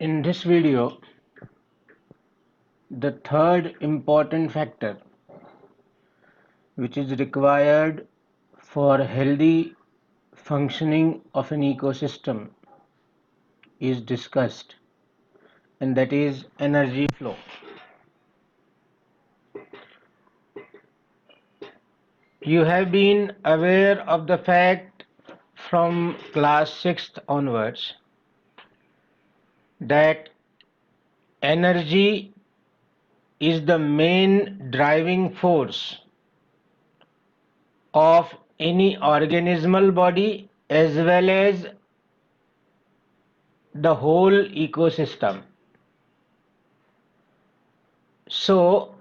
In this video, the third important factor which is required for healthy functioning of an ecosystem is discussed, and that is energy flow. You have been aware of the fact from class 6th onwards that energy is the main driving force of any organismal body as well as the whole ecosystem. So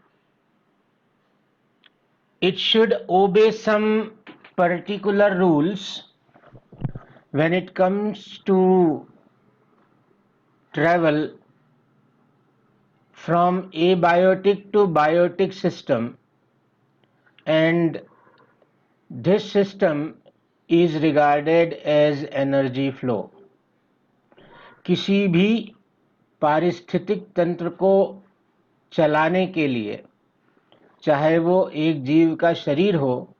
it should obey some particular rules when it comes to travel from abiotic to biotic system, and this system is regarded as energy flow. किसी भी पारिस्थितिक तंत्र को चलाने के लिए, चाहे वो एक जीव का शरीर हो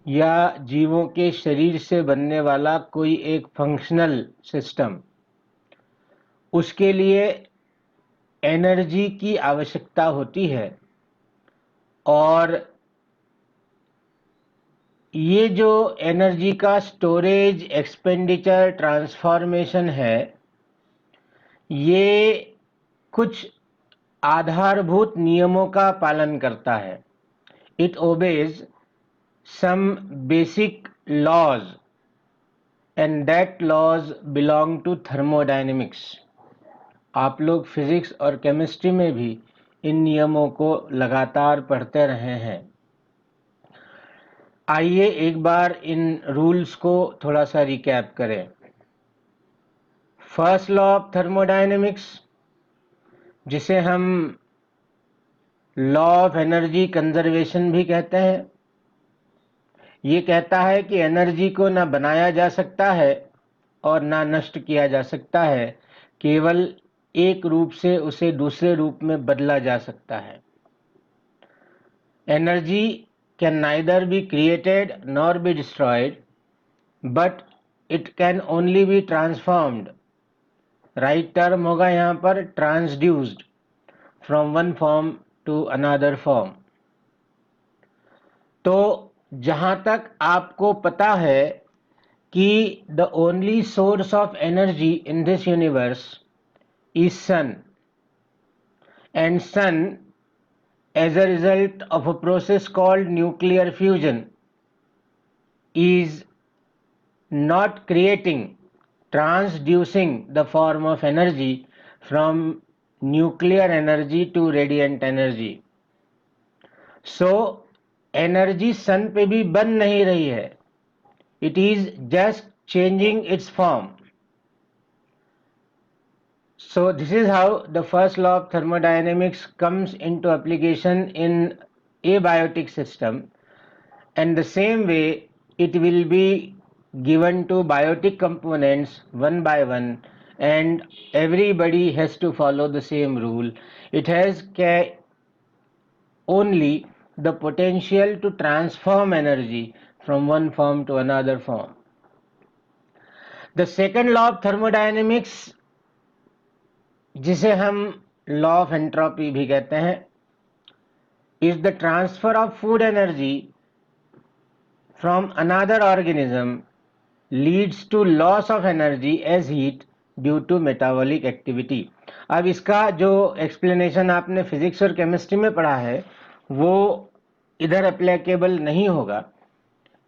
या जीवों के शरीर से बनने वाला कोई एक फंक्शनल सिस्टम, उसके लिए एनर्जी की आवश्यकता होती है। और ये जो एनर्जी का स्टोरेज, एक्सपेंडिचर, ट्रांसफॉर्मेशन है, ये कुछ आधारभूत नियमों का पालन करता है। It obeys some basic laws and that laws belong to thermodynamics. आप लोग फिजिक्स और केमिस्ट्री में भी इन नियमों को लगातार पढ़ते रहे हैं। आइए एक बार इन रूल्स को थोड़ा सा रिकैप करें। फर्स्ट लॉ ऑफ थर्मोडायनेमिक्स, जिसे हम लॉ ऑफ एनर्जी कंजर्वेशन भी कहते हैं, ये कहता है कि एनर्जी को ना बनाया जा सकता है और ना नष्ट किया जा सकता है, केवल एक रूप से उसे दूसरे रूप में बदला जा सकता है। Energy can neither be created nor be destroyed, but it can only be transformed. Right term होगा यहाँ पर transduced from one form to another form. तो जहाँ तक आपको पता है कि the only source of energy in this universe is sun, and sun, as a result of a process called nuclear fusion, is not creating, transducing the form of energy from nuclear energy to radiant energy. So energy sun पे भी बन नहीं रही है, it is just changing its form. So this is how the first law of thermodynamics comes into application in abiotic system, and the same way it will be given to biotic components one by one, and everybody has to follow the same rule. It has only the potential to transform energy from one form to another form. The second law of thermodynamics, जिसे हम law of entropy भी कहते हैं, is the transfer of food energy from another organism leads to loss of energy as heat due to metabolic activity. अब इसका जो explanation आपने physics और केमिस्ट्री में पढ़ा है वो इधर एप्लीकेबल नहीं होगा।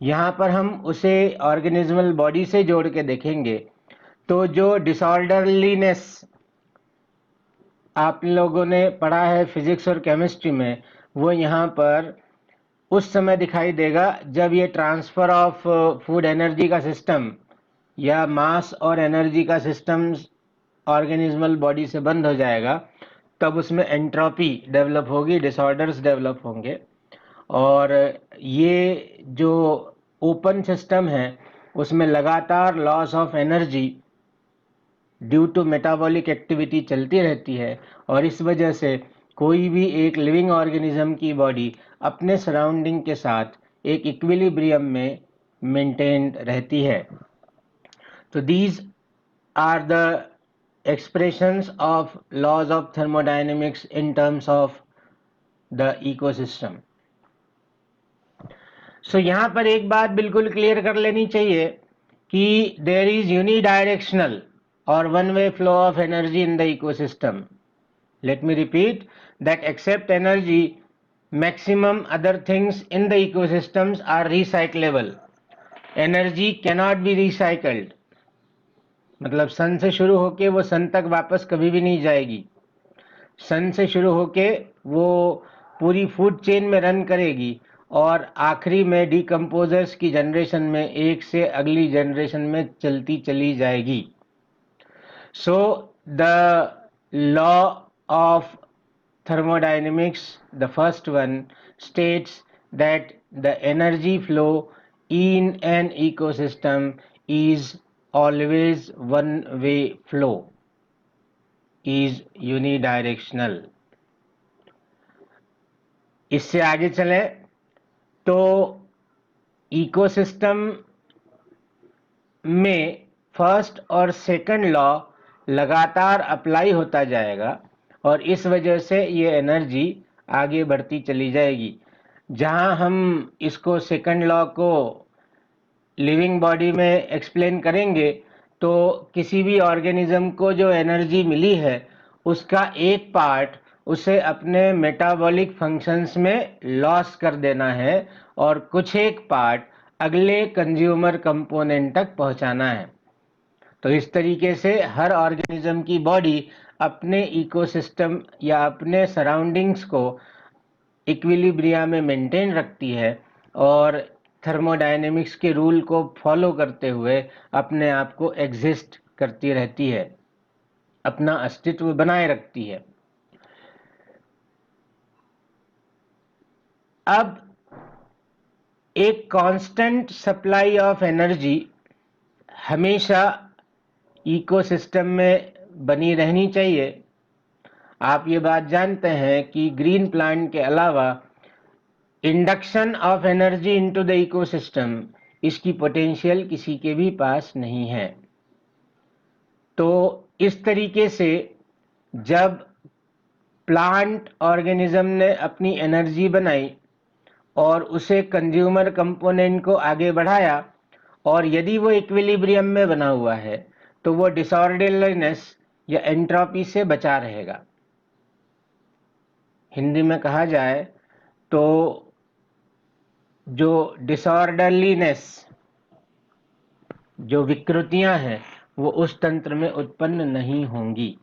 यहाँ पर हम उसे ऑर्गेनिज्मल बॉडी से जोड़ के देखेंगे। तो जो डिसऑर्डरलीनेस आप लोगों ने पढ़ा है फिजिक्स और केमिस्ट्री में, वो यहाँ पर उस समय दिखाई देगा जब ये ट्रांसफर ऑफ फूड एनर्जी का सिस्टम या मास और एनर्जी का सिस्टम ऑर्गेनिज्मल बॉडी से बंद हो जाएगा, तब उसमें एंट्रोपी डेवलप होगी, डिसऑर्डर्स डेवलप होंगे। और ये जो ओपन सिस्टम है उसमें लगातार loss of energy due to metabolic activity चलती रहती है, और इस वजह से कोई भी एक लिविंग ऑर्गेनिज्म की बॉडी अपने सराउंडिंग के साथ एक इक्विलिब्रियम में मेंटेन रहती है. तो these are the expressions of laws of thermodynamics in terms of the ecosystem. So यहाँ पर एक बात बिल्कुल क्लियर कर लेनी चाहिए कि there is unidirectional or one-way flow of energy in the ecosystem. Let me repeat that except energy, maximum other things in the ecosystems are recyclable. Energy cannot be recycled. मतलब सन से शुरू होके वो सन तक वापस कभी भी नहीं जाएगी. सन से शुरू होके वो पूरी फूड चेन में रन करेगी और आखिरी में डिकम्पोजर्स की जनरेशन में एक से अगली जनरेशन में चलती चली जाएगी. So the law of thermodynamics, the first one, states that the energy flow in an ecosystem is always one-way flow, is unidirectional. इससे आगे चले तो इकोसिस्टम में फर्स्ट और सेकंड लॉ लगातार अप्लाई होता जाएगा और इस वजह से ये एनर्जी आगे बढ़ती चली जाएगी. जहां हम इसको सेकंड लॉ को लिविंग बॉडी में एक्सप्लेन करेंगे तो किसी भी ऑर्गेनिज्म को जो एनर्जी मिली है उसका एक पार्ट उसे अपने मेटाबॉलिक फंक्शंस में लॉस कर देना है और कुछ एक पार्ट अगले कंज्यूमर कंपोनेंट तक पहुंचाना है. तो इस तरीके से हर ऑर्गेनिज्म की बॉडी अपने इकोसिस्टम या अपने सराउंडिंग्स को इक्विलिब्रिया में मेंटेन रखती है और थर्मोडायनेमिक्स के रूल को फॉलो करते हुए अपने आप को एग्जिस्ट करती रहती है, अपना अस्तित्व बनाए रखती है. अब एक कांस्टेंट सप्लाई ऑफ एनर्जी हमेशा इकोसिस्टम में बनी रहनी चाहिए. आप ये बात जानते हैं कि ग्रीन प्लांट के अलावा induction of energy into the ecosystem, इसकी पोटेंशियल किसी के भी पास नहीं है. तो इस तरीके से जब प्लांट ऑर्गेनिज्म ने अपनी एनर्जी बनाई और उसे कंज्यूमर कंपोनेंट को आगे बढ़ाया और यदि वो इक्विलिब्रियम में बना हुआ है तो वो डिसऑर्डरलीनेस या एंट्रोपी से बचा रहेगा. हिंदी में कहा जाए तो जो डिसऑर्डरलीनेस, जो विकृतियां हैं वो उस तंत्र में उत्पन्न नहीं होंगी.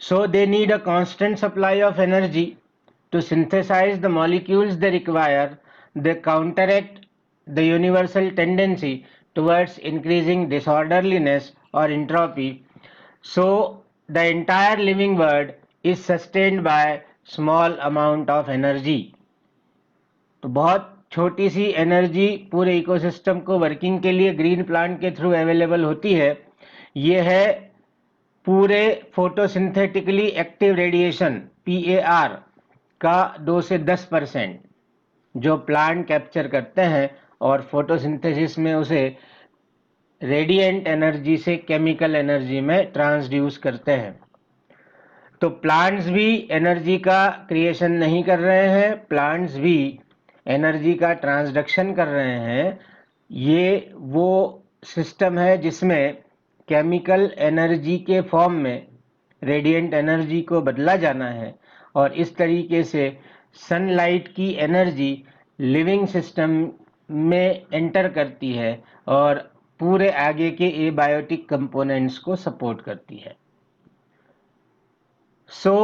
So they need a constant supply of energy to synthesize the molecules they require. They counteract the universal tendency towards increasing disorderliness or entropy. So the entire living world is sustained by small amount of energy. तो बहुत छोटी सी energy पूरे ecosystem को working के लिए green plant के through available होती है. ये है पूरे फोटोसिंथेटिकली एक्टिव रेडिएशन PAR का 2 से 10% जो प्लांट कैप्चर करते हैं और फोटोसिंथेसिस में उसे रेडिएंट एनर्जी से केमिकल एनर्जी में ट्रांसड्यूस करते हैं. तो प्लांट्स भी एनर्जी का क्रिएशन नहीं कर रहे हैं, प्लांट्स भी एनर्जी का ट्रांसडक्शन कर रहे हैं. ये वो सिस्टम है जिसमें केमिकल एनर्जी के फॉर्म में रेडिएंट एनर्जी को बदला जाना है और इस तरीके से सनलाइट की एनर्जी लिविंग सिस्टम में एंटर करती है और पूरे आगे के एबायोटिक कंपोनेंट्स को सपोर्ट करती है. So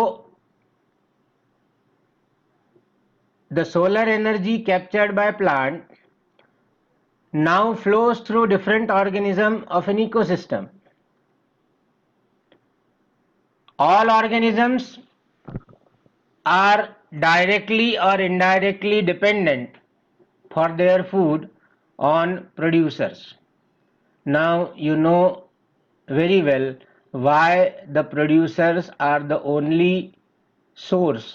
the solar energy captured by plant now flows through different organisms of an ecosystem. All organisms are directly or indirectly dependent for their food on producers. Now you know very well why the producers are the only source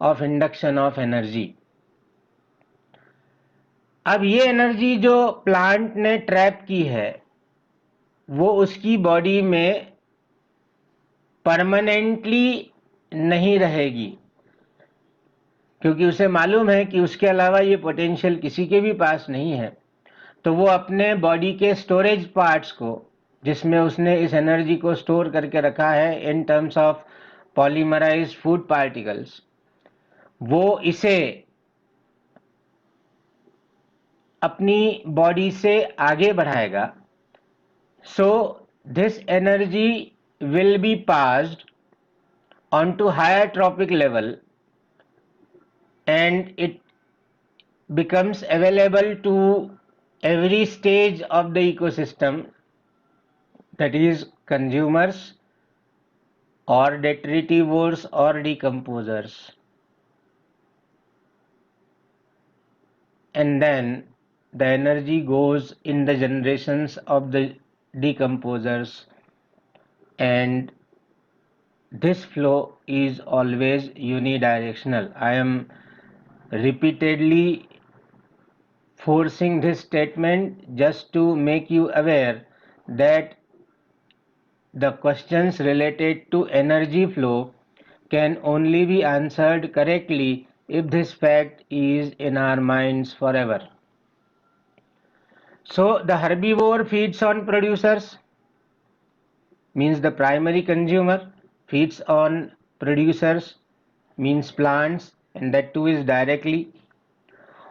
of induction of energy. अब ये energy जो plant ने trap की है वो उसकी body में permanently नहीं रहेगी, क्योंकि उसे मालूम है कि उसके अलावा ये पोटेंशियल किसी के भी पास नहीं है। तो वो अपने बॉडी के स्टोरेज पार्ट्स को, जिसमें उसने इस एनर्जी को स्टोर करके रखा है in terms of polymerized food particles, वो इसे अपनी बॉडी से आगे बढ़ाएगा. So this energy will be passed on to higher trophic level and it becomes available to every stage of the ecosystem, that is consumers or detritivores or decomposers. And then the energy goes in the generations of the decomposers, and this flow is always unidirectional. I am repeatedly forcing this statement just to make you aware that the questions related to energy flow can only be answered correctly if this fact is in our minds forever. So the herbivore feeds on producers, means the primary consumer feeds on producers, means plants, and that too is directly.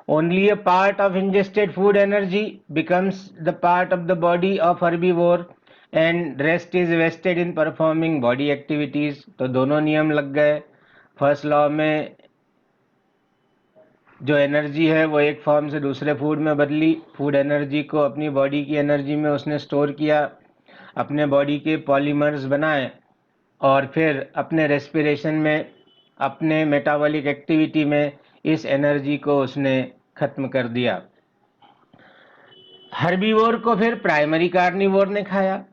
Only a part of ingested food energy becomes the part of the body of herbivore and rest is wasted in performing body activities. तो दोनों नियम लग गए. First law में जो energy है वो एक फॉर्म से दूसरे फूड में बदली, फूड एनर्जी को अपनी बॉडी की एनर्जी में उसने स्टोर किया, अपने बॉडी के पॉलीमर्स बनाए और फिर अपने रेस्पिरेशन में, अपने मेटाबॉलिक एक्टिविटी में इस एनर्जी को उसने खत्म कर दिया. हर्बीवोर को फिर प्राइमरी कार्निवोर ने खाया.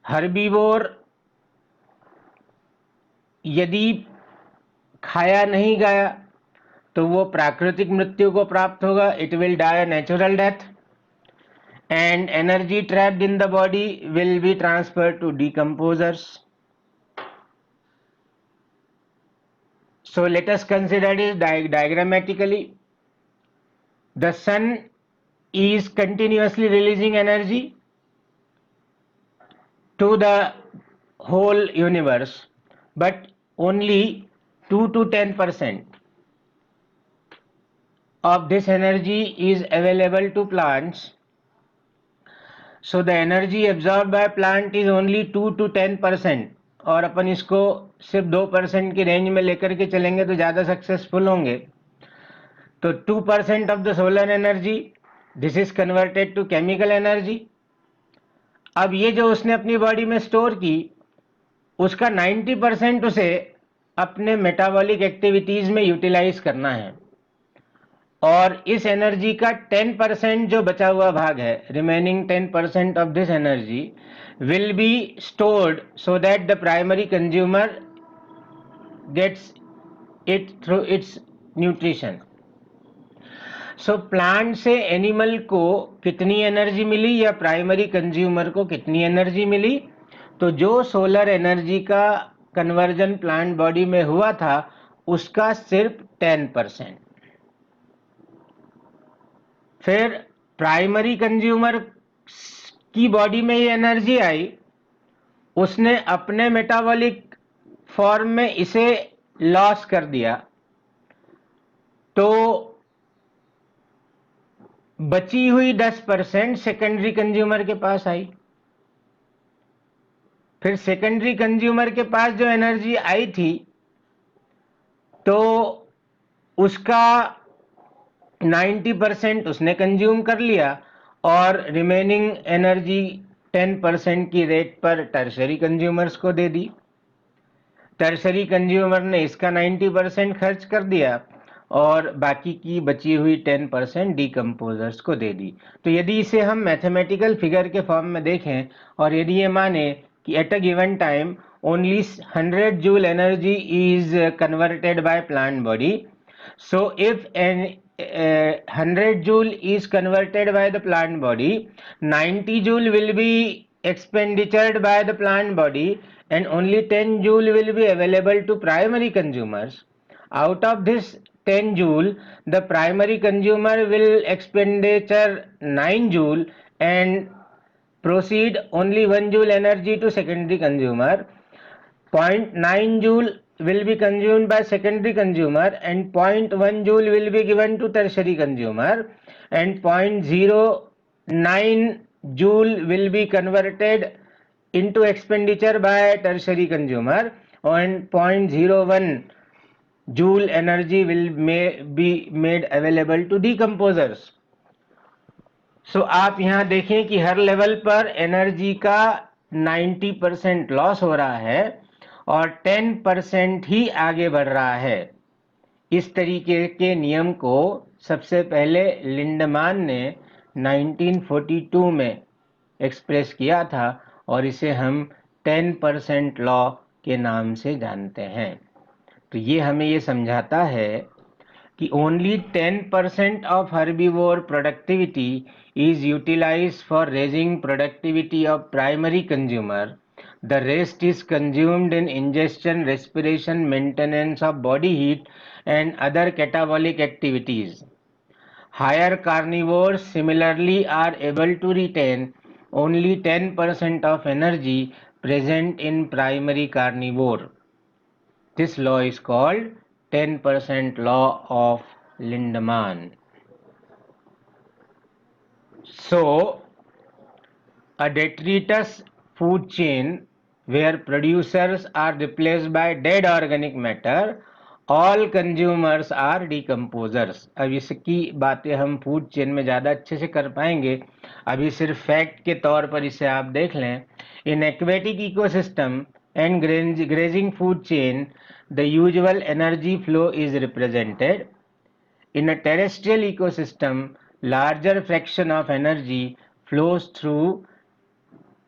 हर्बीवोर यदि खाया नहीं गया तो वो प्राकृतिक मृत्यु को प्राप्त होगा. It will die natural death and energy trapped in the body will be transferred to decomposers. So let us consider it diagrammatically. The sun is continuously releasing energy to the whole universe, but only 2 to 10% of this energy is available to plants. So the energy absorbed by plant is only 2 to 10%, और अपन इसको सिर्फ 2% की range में लेकर के चलेंगे तो ज़्यादा सक्सेसफुल होंगे. तो 2% of the solar energy, this is converted to chemical energy. अब ये जो उसने अपनी बॉडी में स्टोर की उसका 90% उसे अपने मेटाबॉलिक एक्टिविटीज़ में यूटिलाइज करना है, और इस एनर्जी का 10% जो बचा हुआ भाग है, remaining 10% of this energy will be stored so that the primary consumer gets it through its nutrition. So plant से एनिमल को कितनी एनर्जी मिली या प्राइमरी कंज्यूमर को कितनी एनर्जी मिली? तो जो सोलर एनर्जी का कन्वर्जन प्लांट बॉडी में हुआ था उसका सिर्फ 10%. फिर प्राइमरी कंज्यूमर की बॉडी में ये एनर्जी आई, उसने अपने मेटाबॉलिक फॉर्म में इसे लॉस कर दिया, तो बची हुई 10% सेकेंडरी कंज्यूमर के पास आई. फिर सेकेंडरी कंज्यूमर के पास जो एनर्जी आई थी तो उसका 90% उसने कंज्यूम कर लिया और रिमेनिंग एनर्जी 10% की रेट पर टर्शरी कंज्यूमर्स को दे दी. टर्शरी कंज्यूमर ने इसका 90% खर्च कर दिया और बाकी की बची हुई 10% डिकम्पोजर्स को दे दी। तो यदि इसे हम मैथमेटिकल फिगर के फॉर्म में देखें और यदि ये माने कि at a given time only 100 joule energy is converted by plant body. So if an 100 joule is converted by the plant body, 90 joule will be expenditured by the plant body and only 10 joule will be available to primary consumers. Out of this 10 joule, the primary consumer will expenditure 9 joule and proceed only 1 joule energy to secondary consumer. 0.9 joule will be consumed by secondary consumer and 0.1 joule will be given to tertiary consumer, and 0.09 joule will be converted into expenditure by tertiary consumer, and 0.01 joule energy will be made available to decomposers. सो आप यहाँ देखें कि हर level पर energy का 90% loss हो रहा है और 10% ही आगे बढ़ रहा है। इस तरीके के नियम को सबसे पहले लिंडमान ने 1942 में एक्सप्रेस किया था और इसे हम 10% लॉ के नाम से जानते हैं। तो ये हमें ये समझाता है कि only 10% of herbivore productivity is utilized for raising productivity of primary consumer. The rest is consumed in ingestion, respiration, maintenance of body heat and other catabolic activities. Higher carnivores similarly are able to retain only 10% of energy present in primary carnivore. This law is called 10% law of Lindemann. So, a detritus food chain where producers are replaced by dead organic matter, all consumers are decomposers. अब इसकी बातें हम food chain में ज़्यादा अच्छे से कर पाएंगे, अभी सिर्फ फैक्ट के तौर पर इसे आप देख लें. In aquatic ecosystem and grazing food chain, the usual energy flow is represented. In a terrestrial ecosystem, larger fraction of energy flows through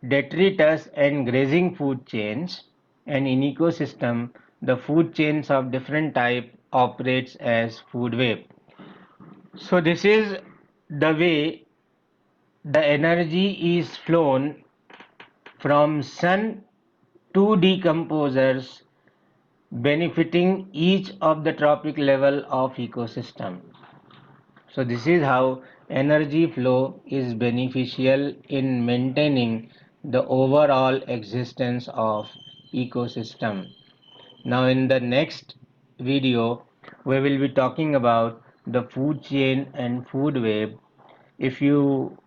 detritus and grazing food chains, and in ecosystem, the food chains of different type operates as food web. So this is the way the energy is flown from sun to decomposers, benefiting each of the tropic level of ecosystem. So this is how energy flow is beneficial in maintaining the overall existence of ecosystem. Now in the next video we will be talking about the food chain and food web. If you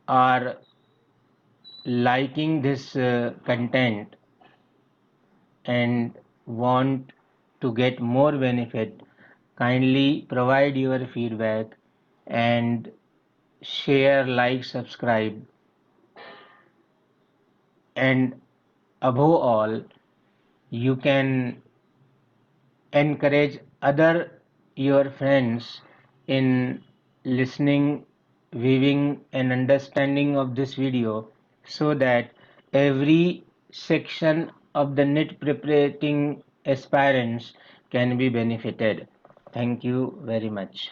are liking this content and want to get more benefit, kindly provide your feedback and share, like, subscribe, and above all, you can encourage other your friends in listening, viewing and understanding of this video, so that every section of the NEET preparing aspirants can be benefited. Thank you very much.